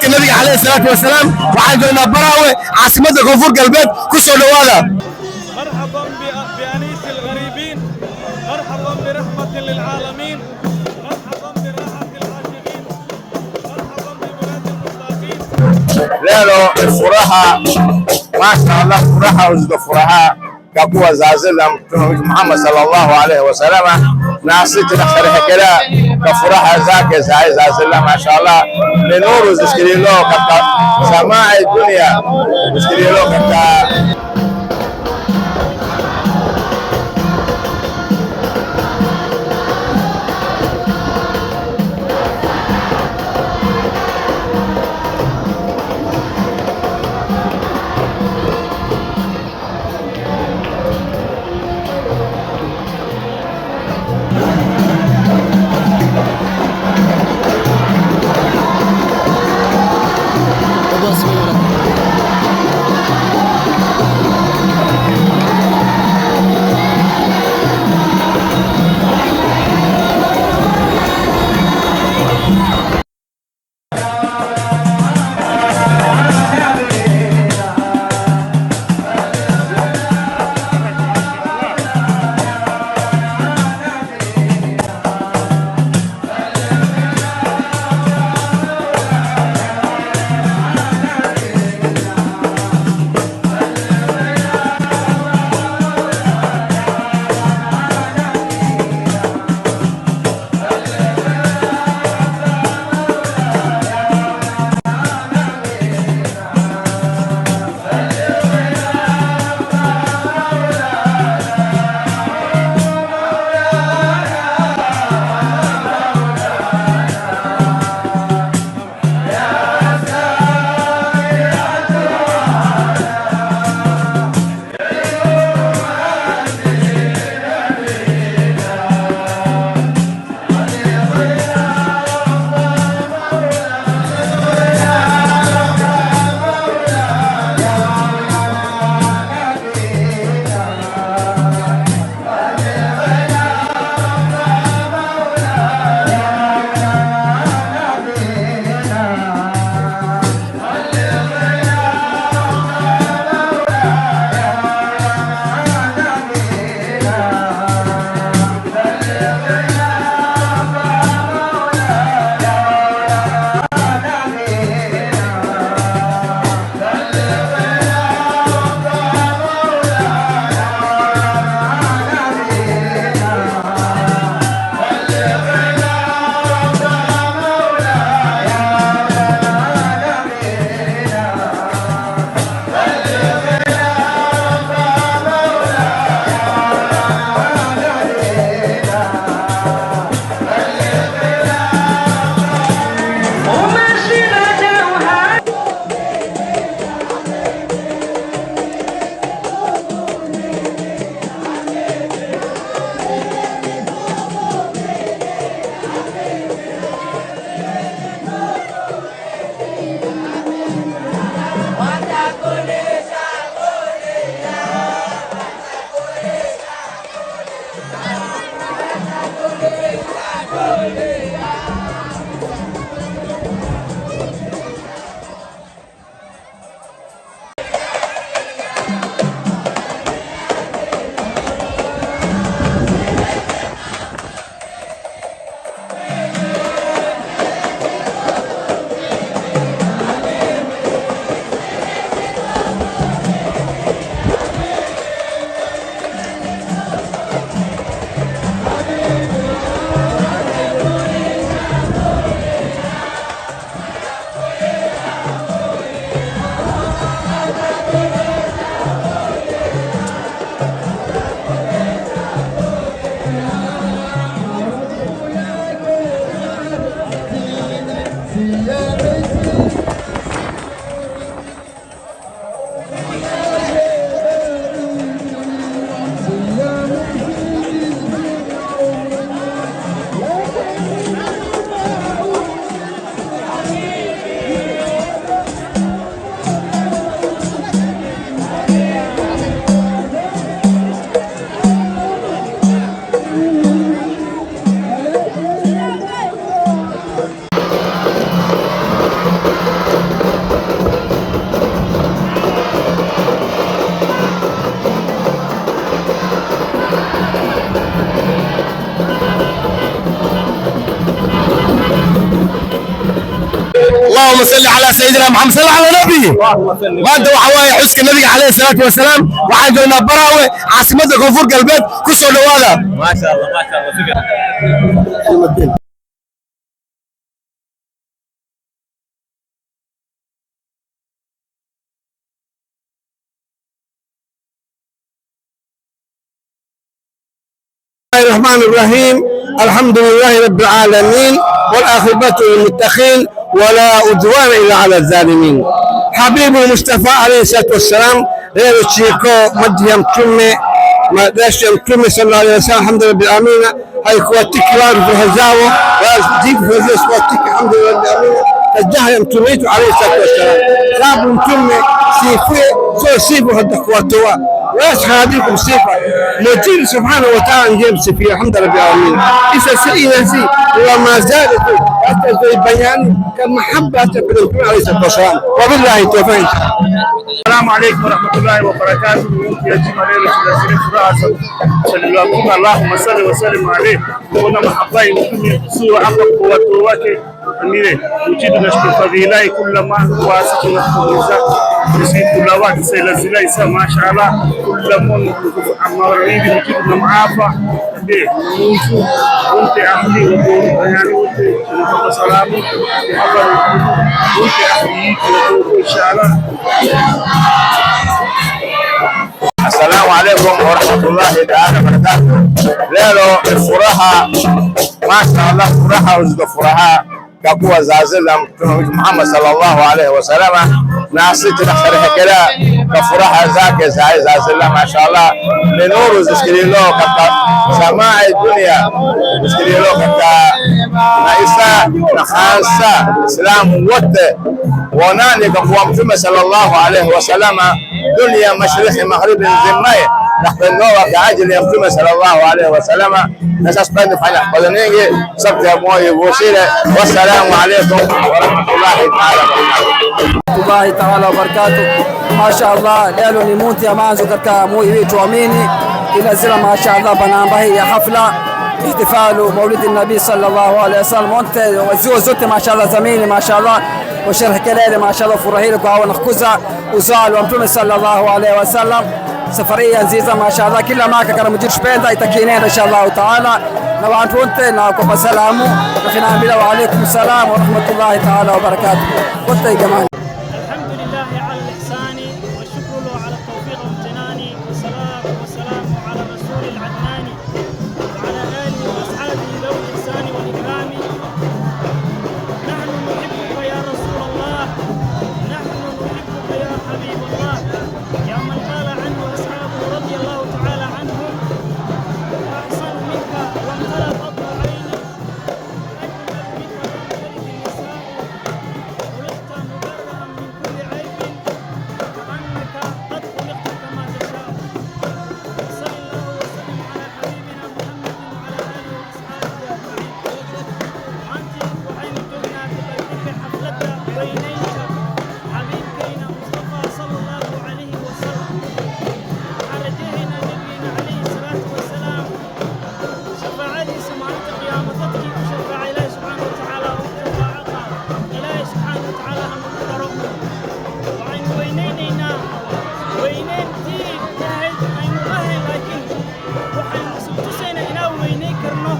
النبي عليه الصلاه والسلام وعندنا براوي عاصمه غفور قلبت كسر لوالا. مرحبا بأنيس الغريبين، مرحبا برحمة للعالمين، مرحبا براحة العاشقين، مرحبا ببلاد المشتاقين. Leo furaha, mashallah, furaha uzito furaha kakuwa zazila Mtume Muhammad sallallahu alaihi wasallam, na sisi tunasherehekea kwa furaha zake zazila, mashallah, ni nuru zishikililo katika samaa dunia, zishikililo katika اللهم صل على سيدنا محمد صلى على النبي. maanta waxa waaye xuska nabiga calayhi salaatu wasalaam waxaan joognaa Baraawe caasimadda koonfur galbeed ku soo dhawaada. ما شاء الله ما شاء الله. الرحمن الرحيم الحمد لله رب العالمين والعاقبة للمتقين ولا عدوان إلا على الظالمين. حبيب المصطفى عليه الصلاة والسلام غير الشيكو مديم تومي ما داش تومي صلى الله عليه وسلم الحمد لله بالأمين هاي كواتك وارد في الهزاوة وازديك في الهزاوة كواتك الحمد لله بالأمين الجهل توميت عليه الصلاة والسلام كاب تومي سيفي سو سيفو هذا كواتوا ويسخر بكم سيفا مجير سبحانه وتعالى نجيب سيفي الحمد لله بالعالمين إذا سئل سي وما زالت حتى زي بيان كالمحبة بالنبي عليه الصلاة والسلام وبالله التوفيق. السلام عليكم ورحمة الله وبركاته. يا جماعة اللهم صل وسلم عليه ونا محبة يمكن سوى حق قوته أميره وجد نشكر فضيلة كل ما واسقنا الخبزة نسيت كل واحد سيلزلا يسا ما شاء الله كل من عمارين وجد معافى به نوجو وانت أهلي وقول يعني وانت نحب سلامي وانت أهلي وقول إن شاء الله. السلام عليكم ورحمة الله تعالى وبركاته. ليلو الفرحة ما شاء الله فرحة وزد فرحة كقوة زازلة محمد صلى الله عليه وسلم ناسيت نخرها كلا كفرحة زاكي زازلة ما شاء الله لنور زسكريلو كتا سماع الدنيا زسكريلو كتا نايسا نخانسا إسلام وط وناني كقوة محمد صلى الله عليه وسلم دنيا مشرق مغرب زماية نحن نوع كعجل يمتم صلى الله عليه وسلم نساس بند فانا بدنيجي سبت موي وسيلة. والسلام عليكم ورحمة الله تعالى وبركاته. ما شاء الله ليلو نموت يا مازو كركا موي ويتو اميني الى زرا ما شاء الله بنامبه هي حفلة احتفال مولد النبي صلى الله عليه وسلم وانت وزوت ما شاء الله زميلي ما شاء الله وشرح كلالي ما شاء الله فرهيلك وهو نخكزة وزال ومتومي صلى الله عليه وسلم سفرية نزيزة ما شاء الله كلها معك كان مدير شبيدة يتكينين إن شاء الله تعالى نوعا فونت ناكم السلام وعليكم السلام ورحمة الله تعالى وبركاته. قلت يا جماعة الحمد لله على الإحسان والشكر له على التوفيق والامتنان والصلاة والسلام على رسول العدنان وعلى آله وأصحابه ذوي الإحسان والإكرام. نحن نحبك يا رسول الله نحن نحبك يا حبيب الله يا من قال عنه أصحابه رضي الله تعالى عنهم وأحسن منك وامتلأ فضل عيني أجمل منك لم تلد النساء خلقت مبرأ من كل عيب كأنك قد خلقت كما تشاء. وصلى الله وسلم على حبيبنا محمد وعلى آله وأصحابه أجمعين. أنت وحين تبنى بقلبك حفلة بينيك حبيبكينا مصطفى صلى الله عليه وسلم حرجينا نبينا عليه الصلاة والسلام شفاعتي سمعت قيامتك وشفاع إلهي سبحانه وتعالى وشفاعتها إلهي سبحانه وتعالى هنقدره وعين وينينينا وينين دين تهد عين الله لكن وحين سبتسينا إلى ويني كرنه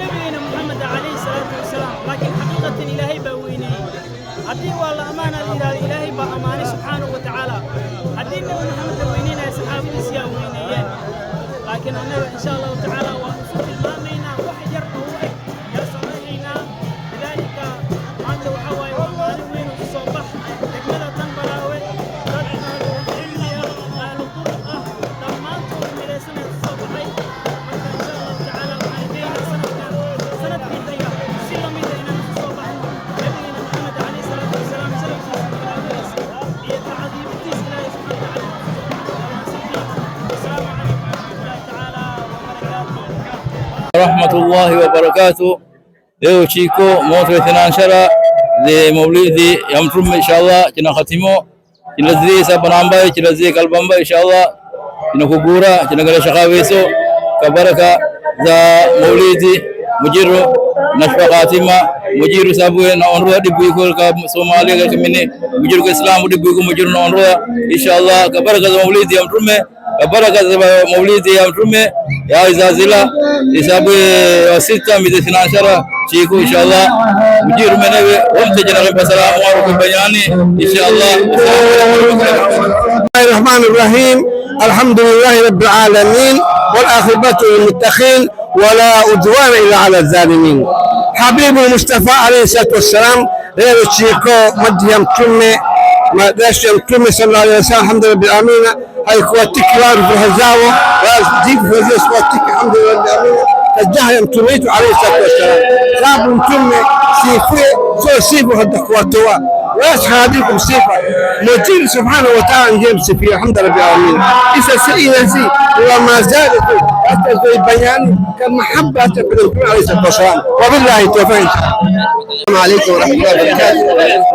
نبينا محمد عليه الصلاة والسلام لكن حقيقة إلهي بويني هدي والله أمانة إلهي بأمانة سبحانه وتعالى هدي النبي محمد وينينا يا صحابي يا وينيين لكن أنا إن شاء الله تعالى وصوت المامينا وحجر قوي يا صلينا لذلك أنت وحواي وأنا وين الصبح تكملة تنبلاوي رجنا الحلية أهل الطرقة دمانتو من سنة الصبحي حتى إن شاء الله تعالى وحيدينا سنة بداية سلم بداينا الصبح نبينا محمد عليه الصلاة والسلام سلم يتعذب التيس إلهي سبحانه وتعالى. السلام عليكم ورحمة الله تعالى وبركاته. ورحمة الله وبركاته. leo chiko moto itinaanshara de maulidi ya mtume inshallah kina khatimo kinazidi sabanamba kinazidi kalbamba inshallah kinakugura kinagala shakaweso kabaraka za maulidi mujiru nashfa khatima mujiru sabu na onro dibu ko ka Somali ka mine mujiru ko Islam dibu ko mujiru na onro inshallah ka baraka za maulidi ya mtume ka baraka za maulidi ya mtume ya izazila isabu sita midithina ashara chiko inshallah mujiru menewe wamte jana kwa salamu wa bayani inshallah. الرحمن الرحيم الحمد لله رب العالمين والعاقبة للمتقين ولا عدوان إلا على الظالمين. حبيب المصطفى عليه الصلاة والسلام غير تشيكو مديم كمي ما داش كمي صلى الله عليه وسلم الحمد لله بالأمين هاي كواتك وارد في الهزاوة وزيك في الهزاوة سواتك الحمد لله بالأمين الجهل كميته عليه الصلاة والسلام راب كمي سيفي سو سيفو هذا كواتوا واش هذيكم صفة مجيد سبحانه وتعالى نجيب صفية الحمد لله بالعالمين. إذا سئل زي وما زالت حتى زي بيان كالمحبة حتى بالنبي عليه الصلاة والسلام وبالله التوفيق. السلام عليكم ورحمة الله وبركاته.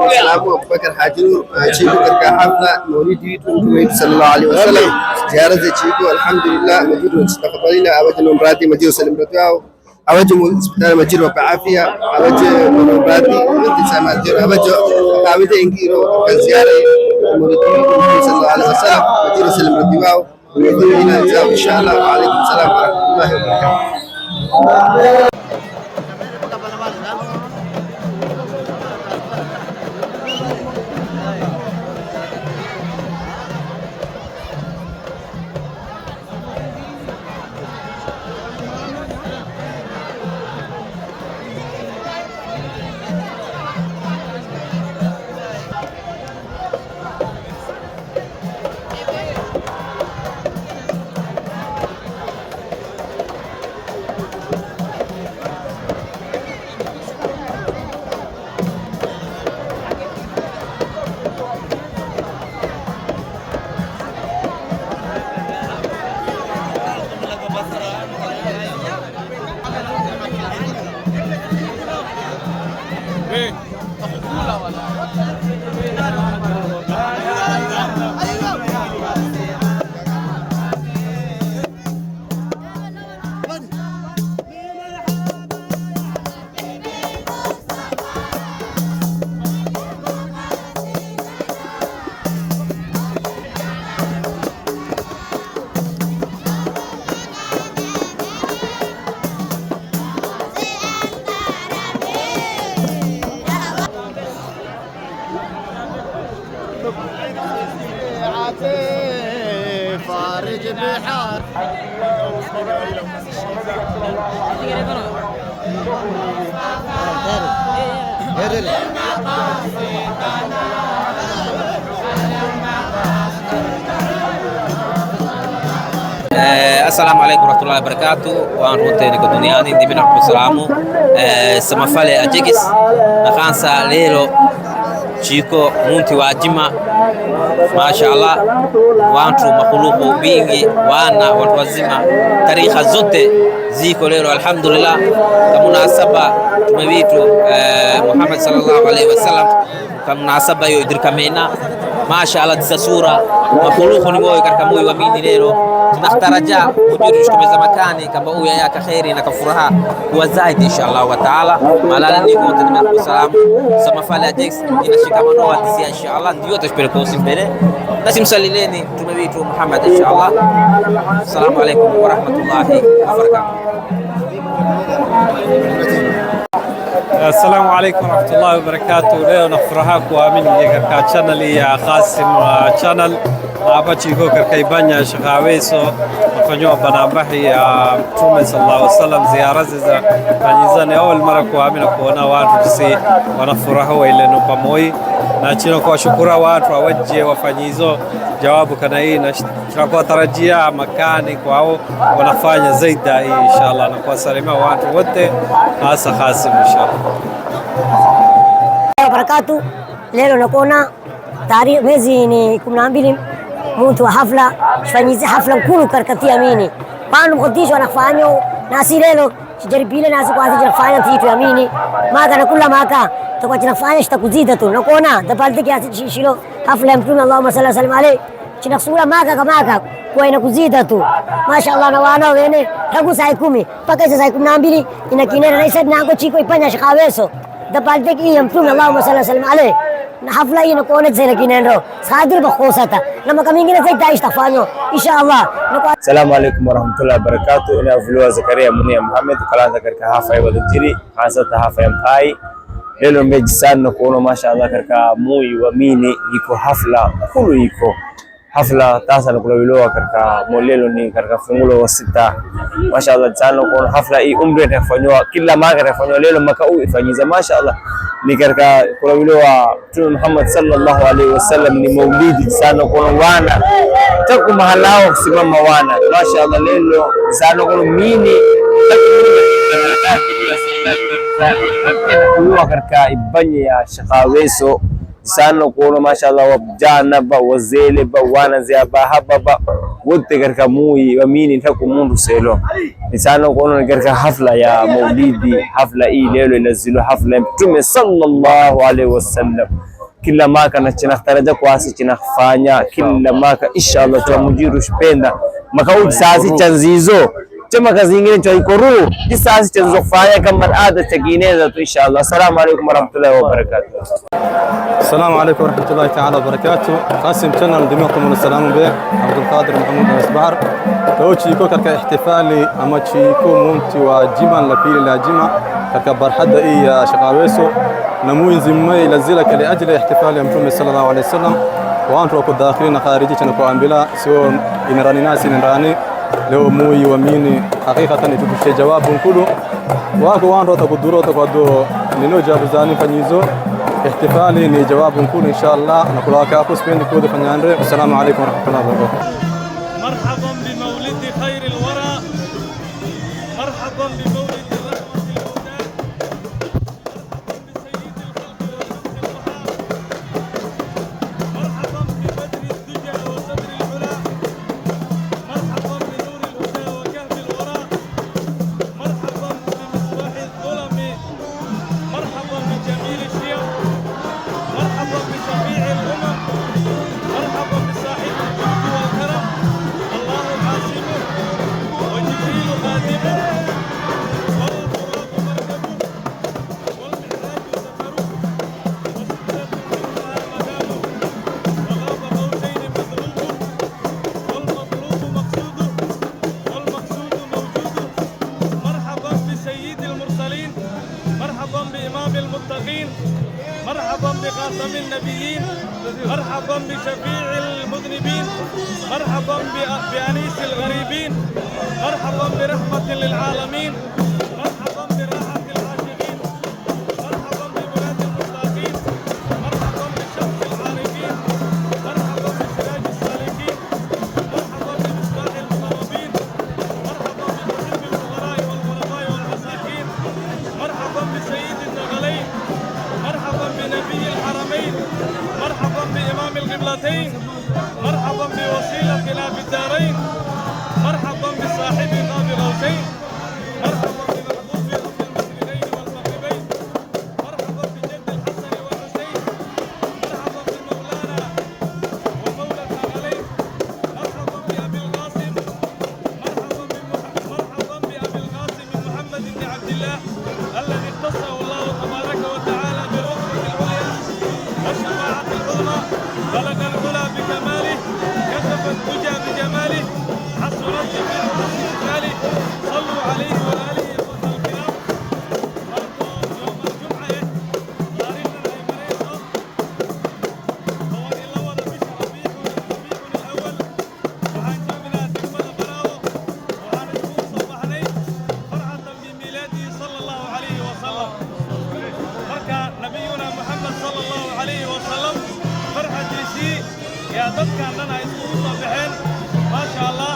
السلام أبو بكر حاجر شيخ كركا حفلة مولد النبي صلى الله عليه وسلم زيارة شيخ الحمد لله مجيد استقبلنا أوجه مرادي مجيد سلم رتواه أوجه سبحان مجيد وبعافية أوجه مرادي من تسمع جرا أوجه كعبة إنكيرو كزيارة مولد النبي صلى الله عليه وسلم مجيد سلم رتواه ويدينا إن شاء الله. وعليكم السلام ورحمة الله وبركاته. فارج بحار السلام عليكم ورحمة الله وبركاته. وأنا رونتني كدنياني دي بنحب السلامو سمافالي أجيكس نخانسا ليلو شيكو مونتي واجما ما شاء الله وانتو مخلوقو بينgi wana watu wazima tarikha zote ziko leo alhamdulillah kamunasaba tumevitu Muhammad sallallahu alaihi wasallam kamunasaba hiyo idirkamena ما شاء الله تساسورة مخلوق نبوي كركموي ومين ليلو تنخترجا مدير يشكم زمكاني كبأو يا كخيري نكفرها وزايد إن شاء الله وتعالى على أني كنت نمر السلام سما فلا ديكس إن شكمانو واتسيا إن شاء الله ديو تشبركو سبلة نسيم سليلني تمبيتو محمد إن شاء الله. السلام عليكم ورحمة الله وبركاته. السلام عليكم ورحمة الله وبركاته. leo nafuraha kuamini katika channel ya Qasim channel hapa chiko katika ibanya shakaweso nafanywa banambahi ya Mtume sallallahu alaihi wasallam ziara za fanyizani awal mara kuamini kuona watu kisi wanafuraha ile no pamoja na chino kwa shukura watu waje wafanyizo jawabu kana hii na tunakuwa tarajia makani kwao wanafanya zaidi inshallah na kwa salima watu wote hasa Qasim inshallah. Barakatu. Leo nakona tarehe mwezi ni 12 mtu wa hafla fanyizi hafla nkulu karkatia mini pano mkodisho anafanya nasi leo jaribile nasi kwa ajili kufanya kitu amini maka na kula maka tutakuwa tunafanya shitakuzida tu nakona dabalti kiasi shilo hafla ya Mtume Allahumma salli alaihi chinasula maka kwa inakuzida tu mashaallah na wana wene tangu saa 10 mpaka saa 12 inakinena na isa nango chiko ipanya shikaweso dapalte ki mtume Allahumma salli sallam alayhi na hafla hii inakuona zile kinendo sadir bakhosata na maka mingine zaidi itafanywa inshallah. Assalamu alaikum warahmatullahi wabarakatuh. Ina viliwa Zakaria Munia Muhammad kalaanza katika hafa ya wadajiri hasa hafa ya Mpai. Lelo meji sana kuona mashaallah katika mui wamini iko hafla kulu iko hafla tasa na kulawiliwa katika molelo ni katika fungulo wa 6 mashaallah sana kuona hafla hii umri itafanywa kila mara itafanywa lelo maka ifanyiza mashaallah ni katika kulawiliwa Mtume Muhammad sallallahu alaihi wasallam ni maulidi sana kuona wana taku mahalao kusimama wana mashaallah lelo sana kuona mini kuwa katika ibanye ya shakaweso sana kuona mashaallah wabjana ba wazele ba wana ziaba haba ba wote katika mui wamini taku mundu selo ni sana kuona katika hafla ya maulidi hafla hii leo inazilo hafla ya Mtume sallallahu alaihi wasallam kila maka na chinakhtaraja kwasi chinafanya kila maka inshallah tumujiru shipenda makauji sasi chanzizo chama kazi nyingine cha ikoru kisasi cha kufanya kama ada tegeneza tu inshallah. Assalamu alaykum warahmatullahi wabarakatuh. Assalamu alaykum warahmatullahi ta'ala wabarakatuh. Qasim channel dimikum salamu be Abdul Qadir Mahmoud Asbahar توجي كو كركا احتفالي اما تشيكو مونتي وجيمان لبيل لا جيما كركا برحد اي شقاويسو نمو زمي لزلك لاجل احتفال محمد صلى الله عليه وسلم وانتو كو داخلين خارجي تنكو امبلا سو ان راني ناس ان راني لو موي وميني حقيقه تشي جواب كله واكو وانتو تقدروا تقدو نينو جاب زاني فنيزو احتفالي ني جواب كله ان شاء الله نقول لك اكو سبين كود فنيانري السلام عليكم ورحمه الله وبركاته. مرحبا بمولد خير الورى مرحبا بمولد الرحمة الهدى مرحبا بسيد الخلق وشمس الضحى مرحبا ببدر الدجى وصدر العلا مرحبا بنور الهدى وكهف الورى مرحبا بمصباح الظلم مرحبا بجميل الشيم مرحبا بشفيع الامم مرحبا بصاحب الجود والكرم الله حاسبه وجبريل خادمه والبراق مركبه والمعراج سفره والسدرة منتهى مدامه وغاب قوسين مضروبه والمطلوب مقصوده والمقصود موجوده مرحبا بسيد المرسلين مرحبا بإمام المتقين مرحبا بخاتم النبيين مرحبا بشفيع المذنبين مرحبا بأنيس الغريبين مرحبا برحمة للعالمين مرحبا براحة العاشقين مرحبا ببلاد المشتاقين مرحبا بشمس العارفين مرحبا بسراج السالكين مرحبا بمصباح المقربين مرحبا بمحب الفقراء والغرباء والمساكين مرحبا بسيد الثقلين مرحبا بنبي الحرمين مرحبا بإمام القبلتين مرحبا بوسيلتنا في الدارين مرحبا بصاحب قاب غوثين مرحبا بمحبوب رب المشرقين والمغربين مرحبا بجد الحسن والحسين مرحبا بمولانا ومولى الثقلين مرحبا بأبي القاسم مرحبا بأبي القاسم محمد بن عبد الله الذي اختصه الله تبارك وتعالى برتبة العليا والشفاعة العظمى بلغ العلا بكماله كشف الدجى بجماله حصلت جميع استقباله صلوا عليه وآله إخوة الكرام يوم الجمعة تاريخنا المريض هو الأول بشر ربيع الأول وهنجمنا ثم براو وهنكون صباحني فرحة بميلاده صلى الله عليه وسلم فركة نبينا محمد صلى الله عليه وسلم فرحة جيسي يا ضدك أننا يسوع صباحين ما شاء الله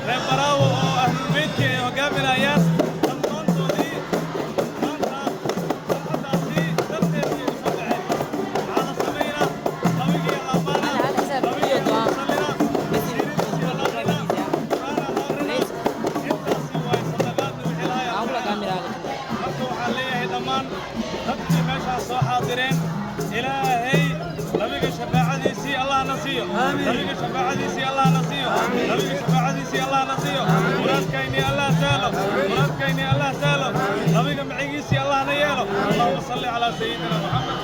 ربراو أهل البيت وقابل آيات إلهي نبيك الشفاعة دي سي الله نسيه نبيك شفاعتي الله نصيو نبي شفاعتي الله نصيو مرادكيني الله سالو مرادكيني الله سالو نبي معيسي الله نيالو اللهم صل على سيدنا محمد